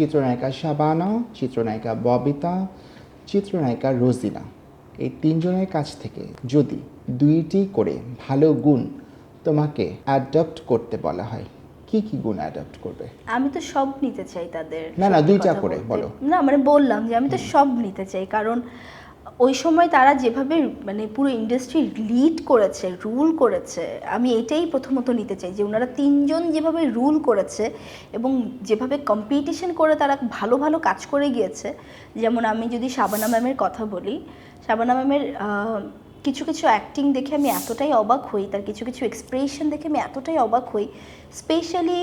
চিত্রনায়িকা শাবানা, চিত্রনায়িকা ববিতা, চিত্রনায়িকা রোজিনা, এই তিনজনের কাছ থেকে যদি 2টি করে ভালো গুণ তোমাকে অ্যাডপ্ট করতে বলা হয়, কি কি গুণ অ্যাডপ্ট করবে? আমি তো সব নিতে চাই তাদের। না না, সত্যি 2টা কথা করে বলতে। বলো। না মানে বললাম যে আমি তো সব নিতে চাই, কারণ ওই সময় তারা যেভাবে মানে পুরো ইন্ডাস্ট্রি লিড করেছে, রুল করেছে, আমি এটাই প্রথমত নিতে চাই যে ওনারা তিনজন যেভাবে রুল করেছে এবং যেভাবে কম্পিটিশন করে তারা ভালো ভালো কাজ করে গিয়েছে। যেমন আমি যদি শাবানা ম্যামের কথা বলি, শাবানা ম্যামের কিছু কিছু অ্যাক্টিং দেখে আমি এতটাই অবাক হই, তার কিছু কিছু এক্সপ্রেশন দেখে আমি এতটাই অবাক হই। স্পেশালি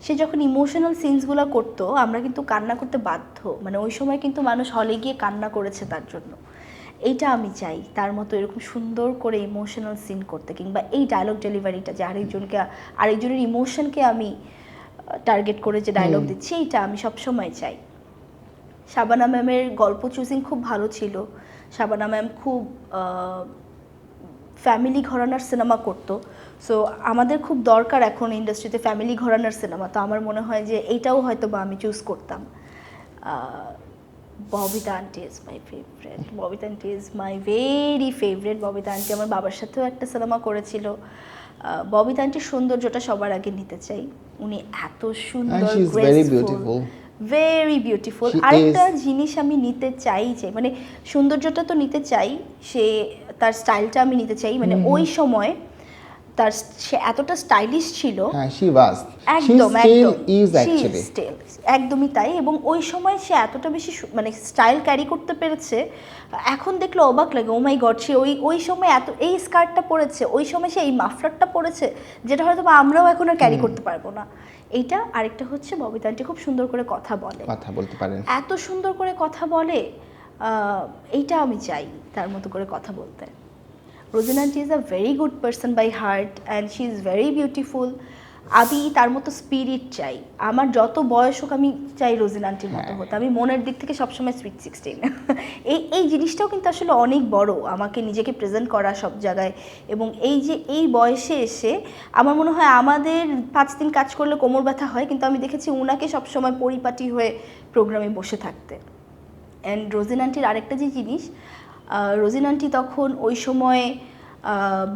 সে যখন ইমোশনাল সিনসগুলো করতো, আমরা কিন্তু কান্না করতে বাধ্য, মানে ওই সময় কিন্তু মানুষ হলে গিয়ে কান্না করেছে তার জন্য। এইটা আমি চাই তার মতো এরকম সুন্দর করে ইমোশনাল সিন করতে, কিংবা এই ডায়লগ ডেলিভারিটা যে আরেকজনের ইমোশনকে আমি টার্গেট করে যে ডায়লগ দিচ্ছি, এইটা আমি সবসময় চাই। শাবানা ম্যামের গল্প চুজিং খুব ভালো ছিল। শাবানা ম্যাম খুব ফ্যামিলি ঘরানার সিনেমা করতো। সো আমাদের খুব দরকার এখন ইন্ডাস্ট্রিতে ফ্যামিলি ঘরানার সিনেমা। তো আমার মনে হয় যে এইটাও হয়তো বা আমি চুজ করতাম। Babita aunty is my favourite. Babita aunty is my very favourite. Babita aunty আমার বাবার সাথেও একটা সিনেমা করেছিল। ববিতা আন্টির সৌন্দর্যটা সবার আগে নিতে চাই। উনি এত সুন্দর, গ্রেসফুল, ভেরি বিউটিফুল। আরেকটা জিনিস আমি নিতে চাই যে মানে সৌন্দর্যটা তো নিতে চাই, তার স্টাইলটা আমি নিতে চাই। মানে ওই সময় সে এতটা স্টাইলিশ ছিল। একদমই তাই। এবং ওই সময় সে এতটা বেশি মানে স্টাইল ক্যারি করতে পেরেছে, এখন দেখলে অবাক লাগে। ও মাই গড, সে ওই সময় এই স্কার্টটা পরেছে, ওই সময় সে এই মাফলারটা পরেছে, যেটা হয়তো আমরাও এখন আর ক্যারি করতে পারবো না। এইটা। আরেকটা হচ্ছে ববিতা আন্টি খুব সুন্দর করে কথা বলতে পারেন, এত সুন্দর করে কথা বলে। এইটা আমি চাই তার মতো করে কথা বলতে। Rozina aunty is a very good person by heart and she is very beautiful. আমি তার মতো স্পিরিট চাই। আমার যত বয়স হোক আমি চাই রোজিনা আন্টির মতো হতে। আমি মনের দিক থেকে সবসময় সুইট 16। এই জিনিসটাও কিন্তু আসলে অনেক বড়, আমাকে নিজেকে প্রেজেন্ট করা সব জায়গায়। এবং এই যে এই বয়সে এসে আমার মনে হয় আমাদের 5 দিন কাজ করলে কোমর ব্যথা হয়, কিন্তু আমি দেখেছি উনাকে সবসময় পরিপাটি হয়ে প্রোগ্রামে বসে থাকতে। অ্যান্ড রোজিনা আন্টির আরেকটা যে জিনিস, রোজিনা আন্টি তখন ওই সময়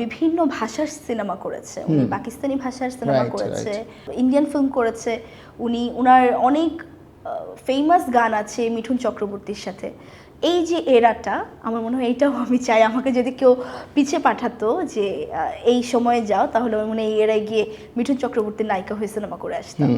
বিভিন্ন ভাষার সিনেমা করেছে। উনি পাকিস্তানি ভাষার সিনেমা করেছে, ইন্ডিয়ান ফিল্ম করেছে। উনার অনেক ফেমাস গান আছে মিঠুন চক্রবর্তীর সাথে। এই যে এরাটা, আমার মনে হয় এইটাও আমি চাই। আমাকে যদি কেউ পিছিয়ে পাঠাতো যে এই সময়ে যাও, তাহলে আমার মনে হয় এই এরায় গিয়ে মিঠুন চক্রবর্তীর নায়িকা হয়ে সিনেমা করে আসতাম।